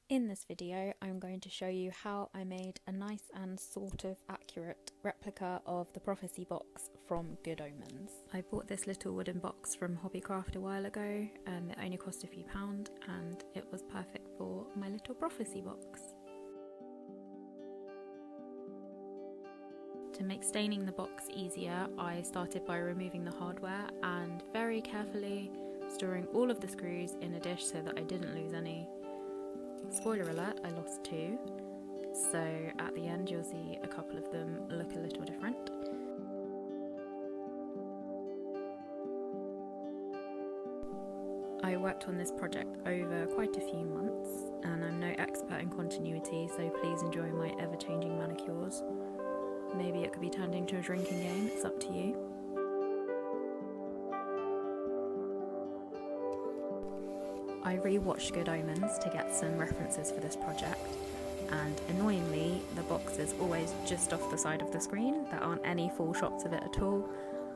In this video, I'm going to show you how I made a nice and sort of accurate replica of the Prophecy box from Good Omens. I bought this little wooden box from Hobbycraft a while ago. It only cost a few pounds and it was perfect for my little Prophecy box. To make staining the box easier, I started by removing the hardware and very carefully storing all of the screws in a dish so that I didn't lose any. Spoiler alert, I lost two, so at the end you'll see a couple of them look a little different. I worked on this project over quite a few months and I'm no expert in continuity, so please enjoy my ever-changing manicures. Maybe it could be turned into a drinking game, it's up to you. I re-watched Good Omens to get some references for this project, and annoyingly the box is always just off the side of the screen. There aren't any full shots of it at all,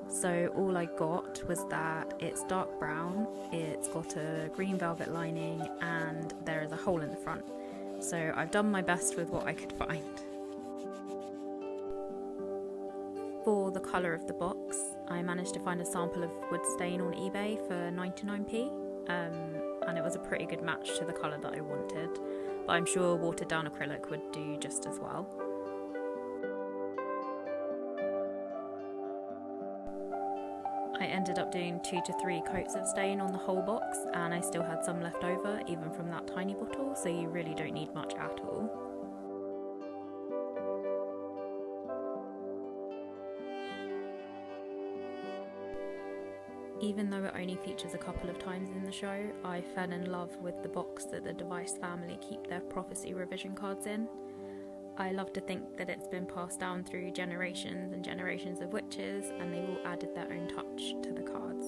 so all I got was that it's dark brown, it's got a green velvet lining, and there is a hole in the front. So I've done my best with what I could find. For the colour of the box, I managed to find a sample of wood stain on eBay for 99p. And it was a pretty good match to the colour that I wanted, but I'm sure watered down acrylic would do just as well. I ended up doing 2 to 3 coats of stain on the whole box, and I still had some left over even from that tiny bottle, so you really don't need much at all. Even though it only features a couple of times in the show, I fell in love with the box that the Device family keep their Prophecy revision cards in. I love to think that it's been passed down through generations and generations of witches, and they've all added their own touch to the cards.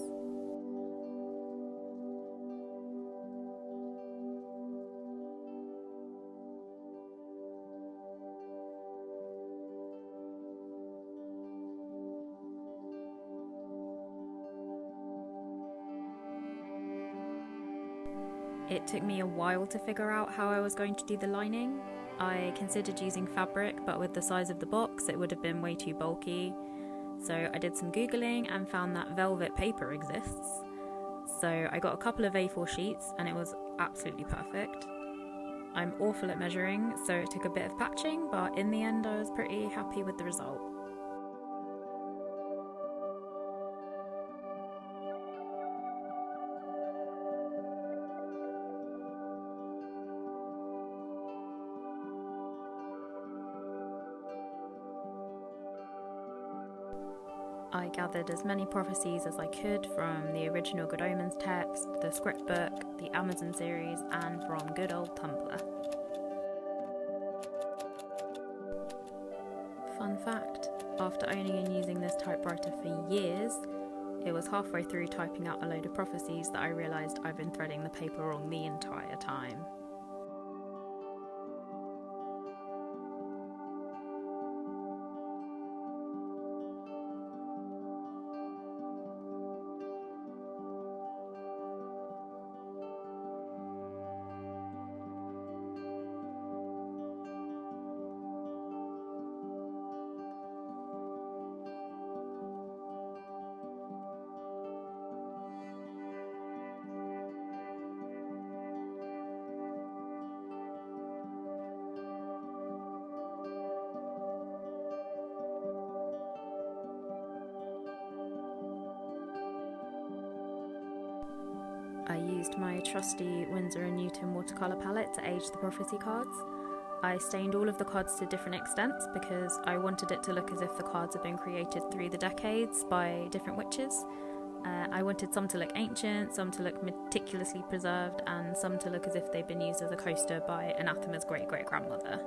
It took me a while to figure out how I was going to do the lining. I considered using fabric, but with the size of the box it would have been way too bulky. So I did some googling and found that velvet paper exists. So I got a couple of A4 sheets and it was absolutely perfect. I'm awful at measuring, so it took a bit of patching, but in the end I was pretty happy with the result. I gathered as many prophecies as I could from the original Good Omens text, the script book, the Amazon series, and from good old Tumblr. Fun fact, after owning and using this typewriter for years, it was halfway through typing out a load of prophecies that I realised I've been threading the paper wrong the entire time. I used my trusty Winsor & Newton watercolour palette to age the prophecy cards. I stained all of the cards to different extents because I wanted it to look as if the cards had been created through the decades by different witches. I wanted some to look ancient, some to look meticulously preserved, and some to look as if they'd been used as a coaster by Anathema's great-great-grandmother.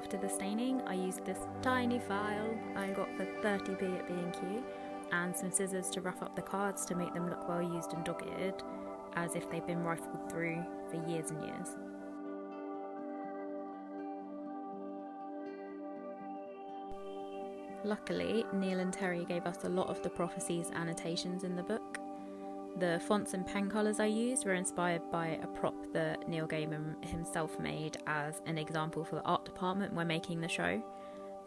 After the staining, I used this tiny file I got for 30p at B&Q and some scissors to rough up the cards to make them look well used and dog-eared, as if they've been rifled through for years and years. Luckily, Neil and Terry gave us a lot of the Prophecies annotations in the book. The fonts and pen colours I used were inspired by a prop that Neil Gaiman himself made as an example for the art department when making the show.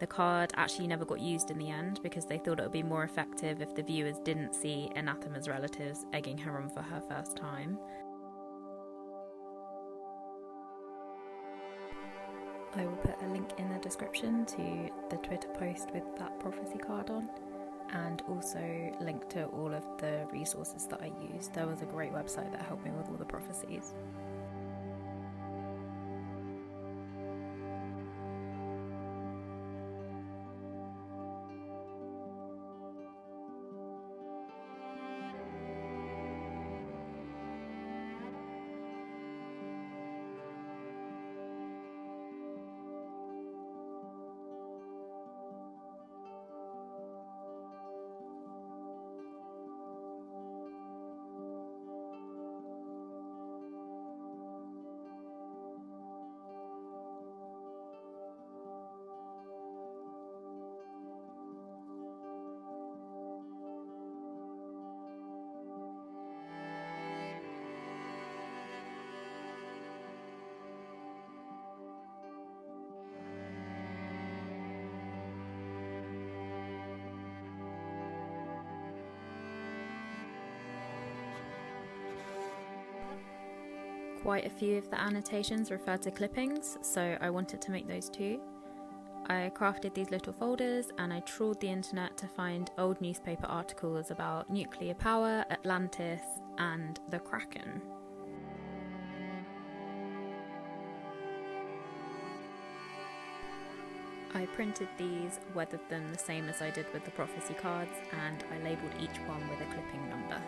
The card actually never got used in the end because they thought it would be more effective if the viewers didn't see Anathema's relatives egging her on for her first time. I will put a link in the description to the Twitter post with that prophecy card on, and also link to all of the resources that I used. There was a great website that helped me with all the prophecies. Quite a few of the annotations refer to clippings, so I wanted to make those too. I crafted these little folders and I trawled the internet to find old newspaper articles about nuclear power, Atlantis, and the Kraken. I printed these, weathered them the same as I did with the prophecy cards, and I labelled each one with a clipping number.